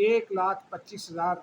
1,25,000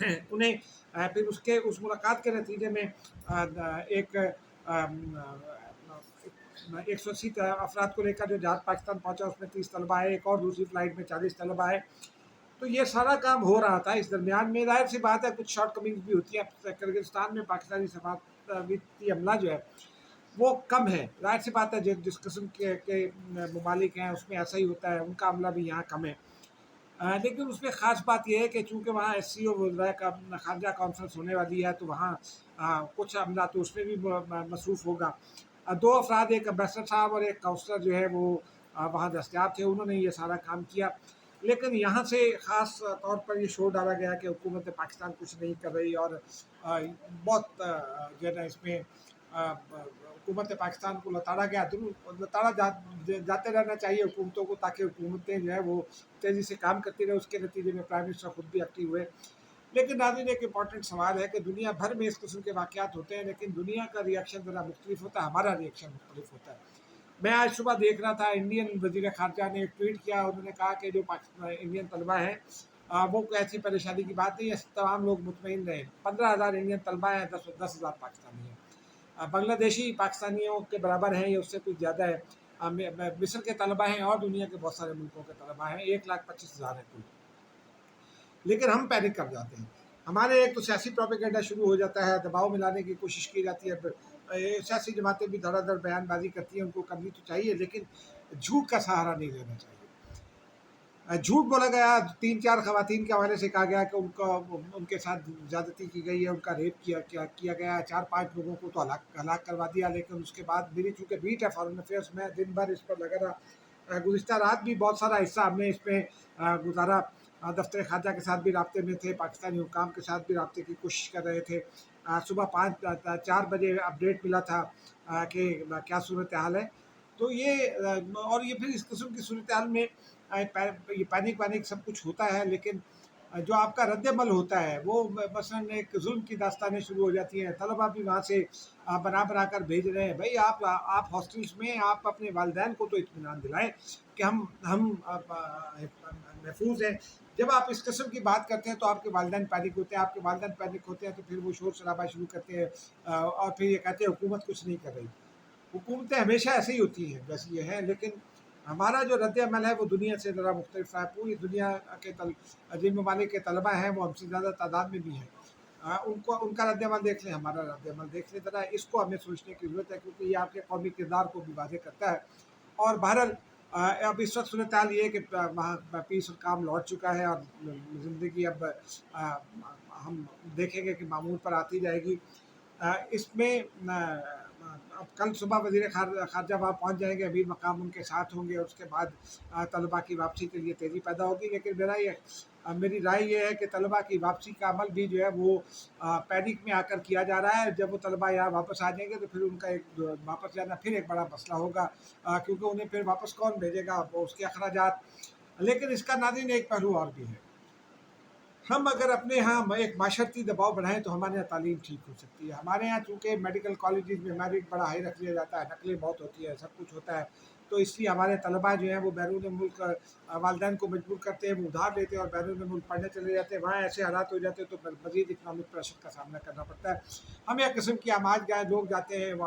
انہیں پھر اس ملاقات کے نتیجے میں ایک 180 افراد کو لے کر جو جہاز پاکستان پہنچا، اس میں 30 طلبہ آئے، ایک اور دوسری فلائٹ میں 40 طلبہ آئے. تو یہ سارا کام ہو رہا تھا. اس درمیان میں ظاہر سی بات ہے کچھ شارٹ کمنگز بھی ہوتی ہیں. کرگزستان میں پاکستانی سفارتی عملہ جو ہے وہ کم ہے. ظاہر سی بات ہے جس قسم کے ممالک ہیں اس میں ایسا ہی ہوتا ہے. ان کا عملہ بھی یہاں کم ہے. لیکن اس میں خاص بات یہ ہے کہ چونکہ وہاں SCO وزرائے کا خارجہ کانفرنس ہونے والی ہے، تو وہاں کچھ عملہ تو اس میں بھی مصروف ہوگا. 2 افراد، ایک امبیسڈر صاحب اور ایک کاؤنسلر جو ہے وہ وہاں دستیاب تھے. انہوں نے یہ سارا کام کیا. لیکن یہاں سے خاص طور پر یہ شور ڈالا گیا کہ حکومت پاکستان کچھ نہیں کر رہی، اور بہت جو ہے نا اس میں حکومت پاکستان کو لتاڑا گیا. لتاڑا جاتے رہنا چاہیے حکومتوں کو، تاکہ حکومتیں جو ہے وہ تیزی سے کام کرتی رہے. اس کے نتیجے میں پرائم منسٹر خود بھی ایکٹیو ہوئے. لیکن ناظرین ایک امپورٹنٹ سوال ہے کہ دنیا بھر میں اس قسم کے واقعات ہوتے ہیں، لیکن دنیا کا ریئیکشن ذرا مختلف ہوتا ہے، ہمارا ریئیکشن مختلف ہوتا ہے. میں آج صبح دیکھ رہا تھا انڈین وزیر خارجہ نے ایک ٹویٹ کیا. انہوں نے کہا کہ جو انڈین طلبہ ہیں وہ کوئی ایسی پریشانی کی بات نہیں ہے، تمام لوگ مطمئن رہیں. 15,000 انڈین طلبہ ہیں، 10,000 پاکستانی ہیں. بنگلہ دیشی پاکستانیوں کے برابر ہیں یا اس سے کچھ زیادہ ہے. مصر کے طلبہ ہیں اور دنیا کے بہت سارے ملکوں کے طلبہ ہیں. 1,25,000 ہیں کل. لیکن ہم پینک کر جاتے ہیں. ہمارے ایک تو سیاسی پروپیگنڈا شروع ہو جاتا ہے، دباؤ میں لانے کی کوشش کی جاتی ہے. سیاسی جماعتیں بھی دھڑا دھڑ بیان بازی کرتی ہیں، ان کو کرنی تو چاہیے، لیکن جھوٹ کا سہارا نہیں لینا چاہیے. جھوٹ بولا گیا. 3-4 خواتین کے حوالے سے کہا گیا کہ ان کے ساتھ زیادتی کی گئی ہے، ان کا ریپ کیا گیا. 4-5 لوگوں کو تو ہلاک کروا دیا. لیکن اس کے بعد میری چونکہ بیٹ ہے فارن افیئرس میں دن بھر اس پر لگا رہا. گزشتہ رات بھی بہت سارا حصہ ہم نے اس میں گزارا. دفتر خارجہ کے ساتھ بھی رابطے میں تھے، پاکستانی حکام کے ساتھ بھی رابطے کی کوشش کر رہے تھے. صبح 4 بجے اپڈیٹ ملا تھا کہ کیا صورتحال ہے. تو یہ اور یہ پھر اس قسم کی صورتحال میں یہ پینک سب کچھ ہوتا ہے، لیکن جو آپ کا رد عمل ہوتا ہے وہ مثلاً ایک ظلم کی داستانیں شروع ہو جاتی ہیں. طلبہ بھی وہاں سے بنا کر بھیج رہے ہیں. بھائی آپ ہاسٹلس میں آپ اپنے والدین کو تو اطمینان دلائیں کہ ہم محفوظ ہیں. جب آپ اس قسم کی بات کرتے ہیں تو آپ کے والدین پینک ہوتے ہیں. آپ کے والدین پینک ہوتے ہیں تو پھر وہ شور شرابہ شروع کرتے ہیں اور پھر یہ کہتے ہیں حکومت کچھ نہیں کر رہی. حکومتیں ہمیشہ ایسے ہی ہوتی ہیں، بس یہ ہے. لیکن ہمارا جو رد عمل ہے وہ دنیا سے ذرا مختلف ہے. پوری دنیا کے جن ممالک کے طلبہ ہیں وہ ہم سے زیادہ تعداد میں بھی ہیں. ان کا رد عمل دیکھ لیں، ہمارا رد عمل دیکھ لیں ذرا. اس کو ہمیں سوچنے کی ضرورت ہے، کیونکہ یہ آپ کے قومی کردار کو بھی واضح کرتا ہے. اور بہرحال اب اس وقت صورتحال یہ ہے کہ وہاں پیس اور کام لوٹ چکا ہے، اور زندگی اب ہم دیکھیں گے کہ معمول پر آتی جائے گی. اس میں اب کل صبح وزیر خارجہ وہاں پہنچ جائیں گے، امیر مقام ان کے ساتھ ہوں گے، اور اس کے بعد طلبہ کی واپسی کے لیے تیزی پیدا ہوگی. لیکن میری رائے یہ ہے کہ طلبہ کی واپسی کا عمل بھی جو ہے وہ پینک میں آ کر کیا جا رہا ہے. جب وہ طلبہ یہاں واپس آ جائیں گے تو پھر ان کا ایک واپس جانا پھر ایک بڑا مسئلہ ہوگا، کیونکہ انہیں پھر واپس کون بھیجے گا، اس کے اخراجات. لیکن اس کا ناظرین ایک پہلو اور بھی ہے. ہم اگر اپنے ہاں ایک معاشرتی دباؤ بڑھائیں تو ہمارے یہاں تعلیم ٹھیک ہو سکتی ہے. ہمارے یہاں چونکہ میڈیکل کالجز میں میرٹ بڑا ہائی رکھ لیا جاتا ہے، نقلیں بہت ہوتی ہے، سب کچھ ہوتا ہے. تو اس لیے ہمارے طلبہ جو ہیں وہ بیرون ملک والدین کو مجبور کرتے ہیں، وہ ادھار لیتے ہیں اور بیرون ملک پڑھنے چلے جاتے ہیں. وہاں ایسے حالات ہو جاتے ہیں تو مزید اکنامک پریشر کا سامنا کرنا پڑتا ہے. ہم ایک قسم کی آماج گائے لوگ جاتے ہیں، وہ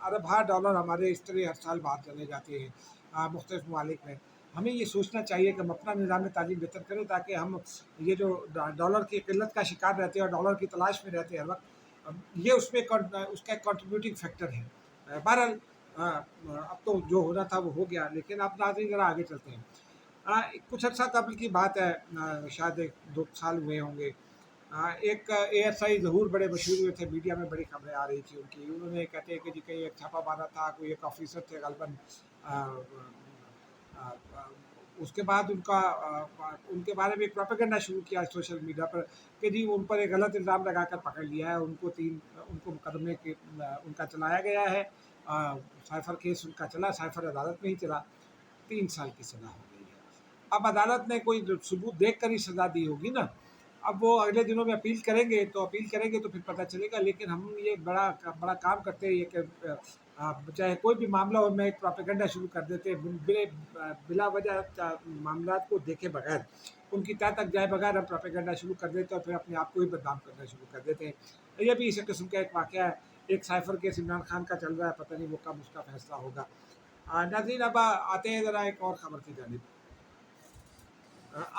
اربوں ڈالر ہمارے اس طرح ہر سال باہر چلے جاتے ہیں مختلف ممالک میں. ہمیں یہ سوچنا چاہیے کہ ہم اپنا نظام تعلیم بہتر کریں، تاکہ ہم یہ جو ڈالر کی قلت کا شکار رہتے ہیں اور ڈالر کی تلاش میں رہتے ہیں ہر وقت، یہ اس کا ایک کنٹریبیوٹنگ فیکٹر ہے. بہرحال اب تو جو ہونا تھا وہ ہو گیا. لیکن اب ناظرین ذرا آگے چلتے ہیں. کچھ عرصہ قبل کی بات ہے، شاید 1-2 سال ہوئے ہوں گے. ایک ASI ظہور بڑے مشہور ہوئے تھے، میڈیا میں بڑی خبریں آ رہی تھی ان کی. انہوں نے کہتے ہیں کہ جی کہیں ایک چھاپا مارا تھا، کوئی ایک آفیسر تھے غالباً. اس کے بعد ان کے بارے میں ایک پروپیگنڈا شروع کیا سوشل میڈیا پر کہ جی ان پر ایک غلط الزام لگا کر پکڑ لیا ہے. ان کو مقدمے ان کا چلایا گیا ہے. سائفر کیس ان کا چلا، سائفر عدالت میں ہی چلا. 3 سال کی سزا ہو گئی ہے. اب عدالت نے کوئی ثبوت دیکھ کر ہی سزا دی ہوگی نا. اب وہ اگلے دنوں میں اپیل کریں گے تو پھر پتہ چلے گا. لیکن ہم یہ بڑا کام کرتے ہیں یہ کہ چاہے کوئی بھی معاملہ ہو میں ایک پروپیگنڈا شروع کر دیتے ہیں بلا وجہ معاملات کو دیکھے بغیر. ان کی تہ تک جائے بغیر ہم پروپیگنڈا شروع کر دیتے ہیں اور پھر اپنے آپ کو ہی بدنام کرنا شروع کر دیتے ہیں۔ یہ بھی اسی قسم کا ایک واقعہ ہے، ایک سائفر کیس عمران خان کا چل رہا ہے، پتہ نہیں وہ کب اس کا فیصلہ ہوگا۔ ناظرین اب آتے ہیں ذرا ایک اور خبر کی جانب۔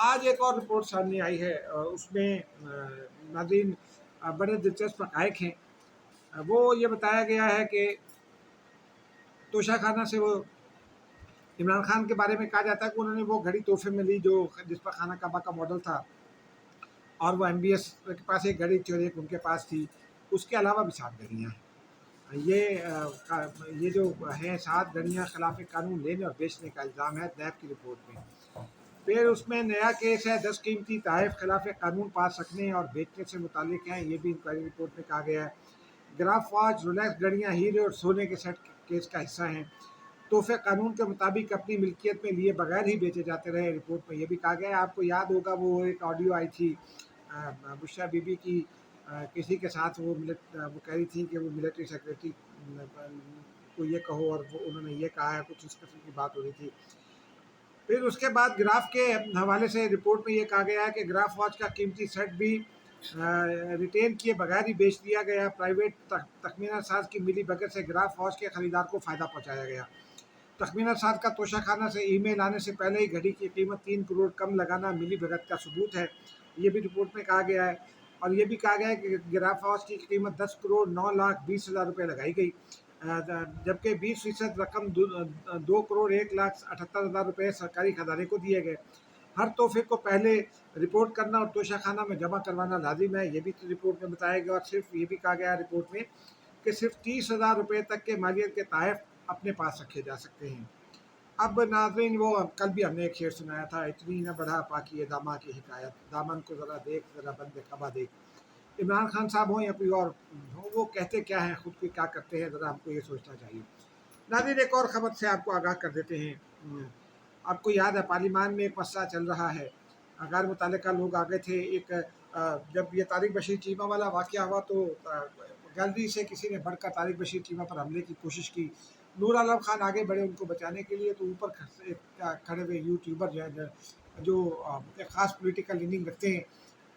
آج ایک اور رپورٹ سامنے آئی ہے، اس میں ناظرین بڑے دلچسپ حقائق ہیں۔ وہ یہ بتایا گیا ہے کہ توشہ خانہ سے وہ عمران خان کے بارے میں کہا جاتا ہے کہ انہوں نے وہ گھڑی تحفے میں لی جو جس پر خانہ کعبہ کا ماڈل تھا، اور وہ MBS کے پاس ایک گھڑی تھی اور ایک ان کے پاس تھی، اس کے علاوہ بھی 7 گھڑیاں ہیں۔ یہ جو ہیں 7 گھڑیاں خلاف قانون لینے اور بیچنے کا الزام ہے نیب کی رپورٹ میں۔ پھر اس میں نیا کیس ہے 10 قیمتی تحائف خلاف قانون پاس رکھنے اور بیچنے سے متعلق ہیں، یہ بھی انکوائری رپورٹ میں کہا گیا ہے۔ گراف واچ، رولیکس گھڑیاں ہیرے اور سونے کے سیٹ کیس کا حصہ ہیں، تحفے قانون کے مطابق اپنی ملکیت میں لیے بغیر ہی بیچے جاتے رہے۔ رپورٹ میں یہ بھی کہا گیا ہے، آپ کو یاد ہوگا وہ ایک آڈیو آئی تھی بشرا بی بی کی، کسی کے ساتھ وہ کہہ رہی تھی کہ وہ ملٹری سیکریٹری کو یہ کہو اور انہوں نے یہ کہا ہے، کچھ اس قسم کی بات ہو رہی تھی۔ پھر اس کے بعد گراف کے حوالے سے رپورٹ میں یہ کہا گیا ہے کہ گراف واچ کا قیمتی سیٹ بھی ریٹین کیے بغیر ہی بیچ دیا گیا۔ پرائیویٹ تخمینہ ساز کی ملی بھگت سے گراف واچ کے خریدار کو فائدہ پہنچایا گیا۔ تخمینہ ساز کا توشہ خانہ سے ای میل آنے سے پہلے ہی گھڑی کی قیمت 3 کروڑ کم لگانا ملی بھگت کا ثبوت ہے، یہ بھی رپورٹ میں کہا گیا ہے۔ اور یہ بھی کہا گیا ہے کہ گراف واچ کی قیمت 10 کروڑ 9,20,000 روپے لگائی گئی، جبکہ 20% رقم 2 کروڑ 1,78,000 روپے سرکاری خزانے کو دیے گئے۔ ہر تحفے کو پہلے رپورٹ کرنا اور توشہ خانہ میں جمع کروانا لازم ہے، یہ بھی رپورٹ میں بتایا گیا۔ اور صرف یہ بھی کہا گیا رپورٹ میں کہ صرف 30,000 روپے تک کے مالیت کے تحائف اپنے پاس رکھے جا سکتے ہیں۔ اب ناظرین وہ کل بھی ہم نے ایک شعر سنایا تھا، اتنی نہ بڑھا پاکی داماں کی حکایت، دامن کو ذرا دیکھ ذرا بند قبا دیکھ۔ عمران خان صاحب ہوں یا کوئی اور ہوں، وہ کہتے کیا ہیں، خود کو کیا کرتے ہیں، ذرا ہم کو یہ سوچنا چاہیے۔ ناظرین ایک اور خبر سے آپ کو آگاہ کر دیتے ہیں۔ آپ کو یاد ہے پارلیمان میں ایک مسئلہ چل رہا ہے، غیر متعلقہ لوگ آگے تھے۔ ایک جب یہ طارق بشیر چیمہ والا واقعہ ہوا تو گیلری سے کسی نے بڑھ کر طارق بشیر چیمہ پر حملے کی کوشش کی، نور عالم خان آگے بڑھے ان کو بچانے کے لیے، تو اوپر کھڑے ہوئے یوٹیوبر جو ایک خاص پولیٹیکل لیننگ رکھتے ہیں،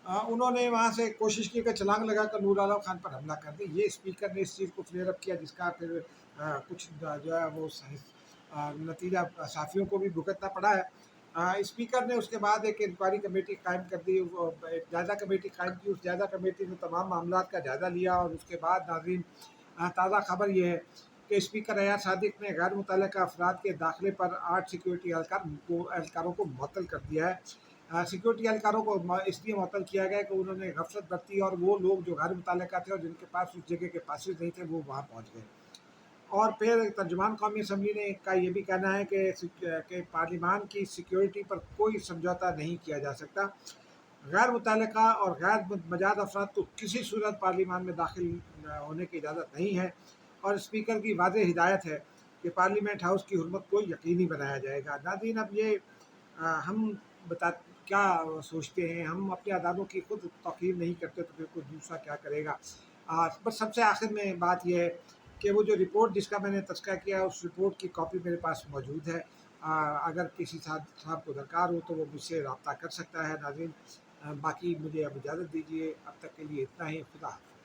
انہوں نے وہاں سے کوشش کی کہ چھلانگ لگا کر نور عالم خان پر حملہ کر دیں۔ یہ اسپیکر نے اس چیز کو فلیئر اپ کیا، جس کا پھر کچھ جو ہے وہ نتیجہ صحافیوں کو بھی بھگتنا پڑا ہے۔ اسپیکر نے اس کے بعد ایک انکوائری کمیٹی قائم کر دی، ایک جائزہ کمیٹی قائم کی۔ اس جائزہ کمیٹی نے تمام معاملات کا جائزہ لیا، اور اس کے بعد ناظرین تازہ خبر یہ ہے کہ اسپیکر ایاز صادق نے غیر متعلقہ افراد کے داخلے پر 8 سیکیورٹی اہلکاروں کو معطل کر دیا ہے۔ سیکیورٹی اہلکاروں کو اس لیے معطل کیا گیا کہ انہوں نے غفلت برتی، اور وہ لوگ جو غیر متعلقہ تھے اور جن کے پاس اس جگہ کے پاسز نہیں تھے وہ وہاں پہنچ گئے۔ اور پھر ترجمان قومی اسمبلی نے کا یہ بھی کہنا ہے کہ پارلیمان کی سیکیورٹی پر کوئی سمجھوتہ نہیں کیا جا سکتا۔ غیر متعلقہ اور غیر مجاز افراد کو کسی صورت پارلیمان میں داخل ہونے کی اجازت نہیں ہے، اور اسپیکر کی واضح ہدایت ہے کہ پارلیمنٹ ہاؤس کی حرمت کو یقینی بنایا جائے گا۔ ناظرین اب یہ ہم کیا سوچتے ہیں، ہم اپنے اداروں کی خود توقیر نہیں کرتے تو پھر کوئی دوسرا کیا کرے گا۔ بس سب سے آخر میں بات یہ ہے کہ وہ جو رپورٹ جس کا میں نے تذکرہ کیا، اس رپورٹ کی کاپی میرے پاس موجود ہے، اگر کسی صاحب کو درکار ہو تو وہ مجھ سے رابطہ کر سکتا ہے۔ ناظرین باقی مجھے اب اجازت دیجیے، اب تک کے لیے اتنا ہی، خدا حافظ۔